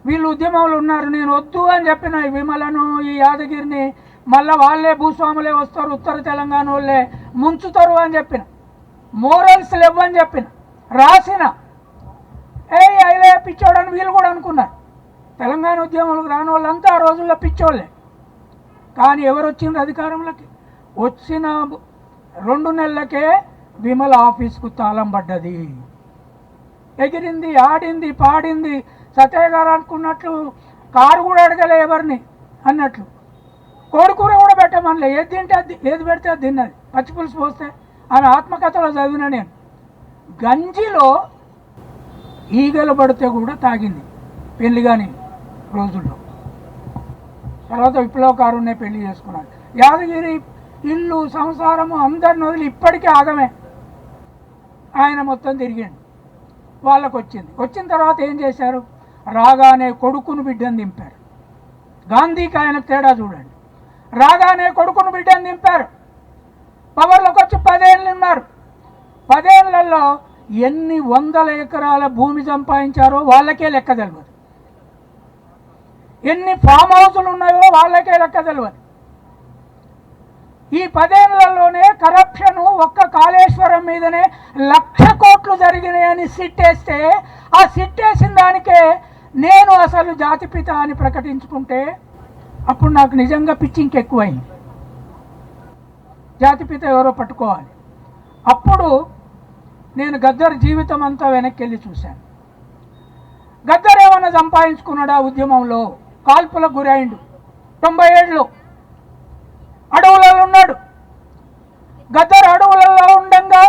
వీళ్ళు ఉద్యమంలో ఉన్నారు, నేను వద్దు అని చెప్పిన ఈ విమలను ఈ యాదగిరిని, మళ్ళీ వాళ్ళే భూస్వాములే వస్తారు, ఉత్తర తెలంగాణ వాళ్ళే ముంచుతారు అని చెప్పిన, మోరల్స్ లేవని చెప్పిన, రాసిన అయిలే పిచ్చోడని వీళ్ళు కూడా అనుకున్నారు. తెలంగాణ ఉద్యమంలోకి రాని వాళ్ళంతా ఆ రోజుల్లో పిచ్చోళ్ళే. కానీ ఎవరు వచ్చిండ్రు అధికారంలోకి? వచ్చిన 2 నెలలకే విమల ఆఫీస్కు తాళం పడ్డది. ఎగిరింది, ఆడింది, పాడింది. సత్యయ్య గారు అనుకున్నట్లు కారు కూడా అడగలే ఎవరిని అన్నట్లు. కోడికూర కూడా పెట్టమనిలే, ఏది తింటే అది, ఏది పెడితే అది తిన్నది. పచ్చిపులుసు పోస్తే ఆమె ఆత్మకథలో చదివిన నేను. గంజిలో ఈగలు పడితే కూడా తాగింది పెళ్లి కాని రోజుల్లో. తర్వాత విప్లవకారునే పెళ్లి చేసుకున్నాడు. యాదగిరి ఇల్లు సంసారము అందరిని వదిలి ఇప్పటికీ ఆగమే. ఆయన మొత్తం తిరిగిండు, వాళ్ళకు వచ్చింది. వచ్చిన తర్వాత ఏం చేశారు? రాగానే కొడుకును బిడ్డను దింపారు. గాంధీకి ఆయన తేడా చూడండి. రాగానే కొడుకును బిడ్డను దింపారు. పవర్లోకి వచ్చి 10 ఏళ్ళు ఉన్నారు. 10 ఏళ్లలో ఎన్ని వందల ఎకరాల భూమి సంపాదించారో వాళ్ళకే లెక్క తెలియదు. ఎన్ని ఫామ్ హౌసులు ఉన్నాయో వాళ్ళకే లెక్క తెలియదు. ఈ 10 ఏళ్లలోనే కరప్షను ఒక్క కాళేశ్వరం మీదనే 1,00,000 కోట్లు జరిగినాయని సిట్టేస్తే, ఆ సిట్టేసిన దానికే నేను అసలు జాతిపిత అని ప్రకటించుకుంటే అప్పుడు నాకు నిజంగా పిచ్చి ఇంకెక్కువైంది. జాతిపిత ఎవరో పట్టుకోవాలి. అప్పుడు నేను గద్దర్ జీవితం అంతా వెనక్కి వెళ్ళి చూశాను. గద్దర్ ఏమన్నా సంపాదించుకున్నాడా ఉద్యమంలో? కాల్పులకు గురైండు. 97లో అడవులలో ఉన్నాడు. గద్దర్ అడవులలో ఉండగా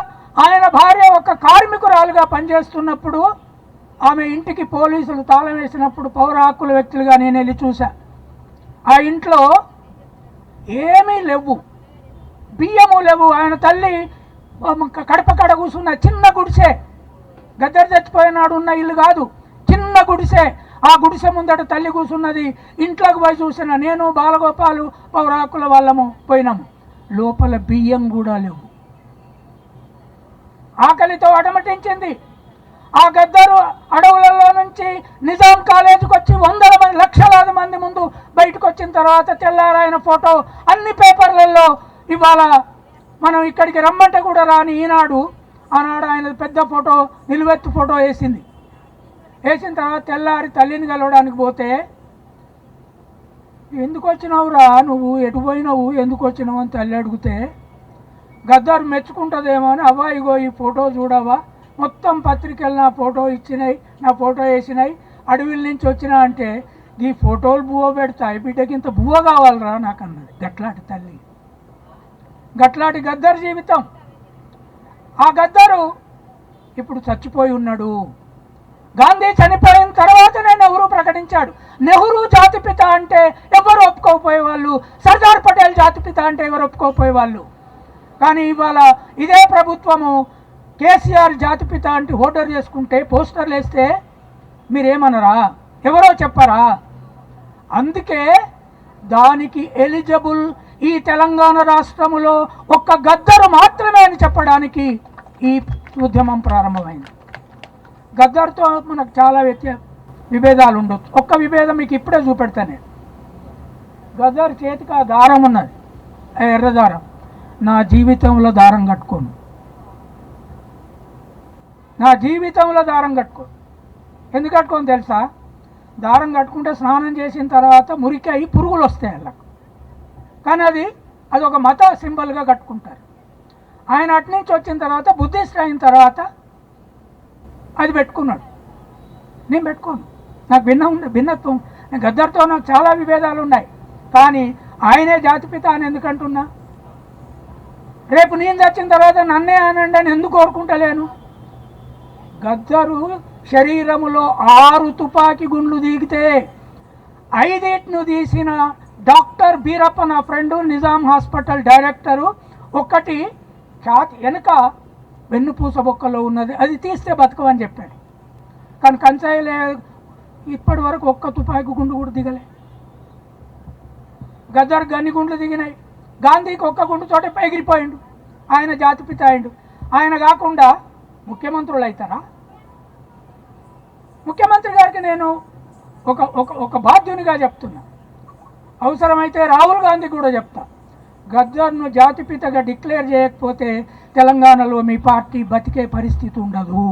ఆయన భార్య ఒక కార్మికురాలుగా పనిచేస్తున్నప్పుడు ఆమె ఇంటికి పోలీసులు తాళం వేసినప్పుడు పౌర హక్కుల వ్యక్తులుగా నేను వెళ్ళి చూశా. ఆ ఇంట్లో ఏమీ లేవు, బియ్యము లేవు. ఆయన తల్లి కడప కడ కూర్చున్న చిన్న గుడిసె, గద్దర్ చచ్చిపోయినాడు ఉన్న ఇల్లు కాదు, చిన్న గుడిసె. ఆ గుడిసె ముందట తల్లి కూర్చున్నది. ఇంట్లోకి పోయి చూసిన నేను, బాలగోపాలు, పౌర హక్కుల వాళ్ళము పోయినాము. లోపల బియ్యం కూడా లేవు. ఆకలితో అడమటించింది. ఆ గద్దరు అడవులలో నుంచి నిజాం కాలేజీకి వచ్చి వందల మంది, లక్షలాది మంది ముందు బయటకు వచ్చిన తర్వాత తెల్లారాయన ఫోటో అన్ని పేపర్లలో ఇవాళ మనం ఇక్కడికి రమ్మంటే కూడా రాని ఈనాడు, ఆనాడు ఆయన పెద్ద ఫోటో, నిలువెత్తు ఫోటో వేసింది. వేసిన తర్వాత తెల్లారి తల్లిని కలవడానికి పోతే, ఎందుకు వచ్చినావురా నువ్వు, ఎటు పోయినావు, ఎందుకు వచ్చినావు అని తల్లి అడిగితే, గద్దర్ మెచ్చుకుంటుందేమో అని, అవ్వ ఇగో ఈ ఫోటో చూడవా, మొత్తం పత్రికలు నా ఫోటో ఇచ్చినాయి, నా ఫోటో వేసినాయి, అడవిల నుంచి వచ్చినా అంటే ఈ ఫోటోలు బువ్వ పెడతాయి, బిడ్డకి ఇంత బువ్వ కావాలరా నాకు అన్నది. గట్లాంటి తల్లి, గట్లాంటి గద్దర్ జీవితం. ఆ గద్దరు ఇప్పుడు చచ్చిపోయి ఉన్నాడు. గాంధీ చనిపోయిన తర్వాతనే నెహ్రూ ప్రకటించాడు. నెహ్రూ జాతిపిత అంటే ఎవరు ఒప్పుకోకపోయేవాళ్ళు, సర్దార్ పటేల్ జాతిపిత అంటే ఎవరు ఒప్పుకోకపోయేవాళ్ళు. కానీ ఇవాళ ఇదే ప్రభుత్వము కేసీఆర్ జాతిపిత అంటే ఓటర్ చేసుకుంటే, పోస్టర్లు వేస్తే మీరేమనరా? ఎవరో చెప్పరా? అందుకే దానికి ఎలిజిబుల్ ఈ తెలంగాణ రాష్ట్రములో ఒక్క గద్దరు మాత్రమే అని చెప్పడానికి ఈ ఉద్యమం ప్రారంభమైంది. గద్దర్తో మనకు చాలా విభేదాలు ఉండొచ్చు. ఒక్క విభేదం మీకు ఇప్పుడే చూపెడతా నేను. గద్దర్ చేతికి ఆ దారం ఉన్నది, ఎర్ర దారం. నా జీవితంలో దారం కట్టుకోను, నా జీవితంలో దారం కట్టుకోను. ఎందుకు కట్టుకోని తెలుసా? దారం కట్టుకుంటే స్నానం చేసిన తర్వాత మురికి అయ్యి పురుగులు వస్తాయి వాళ్ళకు. కానీ అది ఒక మత సింబల్గా కట్టుకుంటారు. ఆయన అట్నుంచి వచ్చిన తర్వాత, బుద్ధిస్ట్ అయిన తర్వాత అది పెట్టుకున్నాడు. నేను పెట్టుకోను. నాకు భిన్నత్వం. గద్దర్తో నాకు చాలా విభేదాలు ఉన్నాయి. కానీ ఆయనే జాతిపిత అని ఎందుకంటున్నా? రేపు నేను చచ్చిన తర్వాత నన్నే అనండి అని ఎందుకు కోరుకుంటలేను? గద్దరు శరీరములో 6 తుపాకీ గుండ్లు దిగితే 5 తీసిన డాక్టర్ బీరప్ప, నా ఫ్రెండు, నిజాం హాస్పిటల్ డైరెక్టరు, ఒకటి ఛాతి వెనుక వెన్నుపూస బొక్కలో ఉన్నది, అది తీస్తే బతకమని చెప్పాడు. కానీ కంచాయిలే ఇప్పటి వరకు ఒక్క తుపాకీ గుండు కూడా దిగలే. గద్దర్ గన్ని గుండ్లు దిగినాయి. గాంధీకి ఒక్క గుండు తోటే ఎగిరిపోయిండు. ఆయన జాతిపిత అయిండు. ఆయన కాకుండా ముఖ్యమంత్రులు అవుతారా? ముఖ్యమంత్రి గారికి నేను ఒక ఒక ఒక బాధ్యునిగా చెప్తున్నా. అవసరమైతే రాహుల్ గాంధీ కూడా చెప్తా, గద్దర్ను జాతిపితగా డిక్లేర్ చేయకపోతే తెలంగాణలో మీ పార్టీ బతికే పరిస్థితి ఉండదు.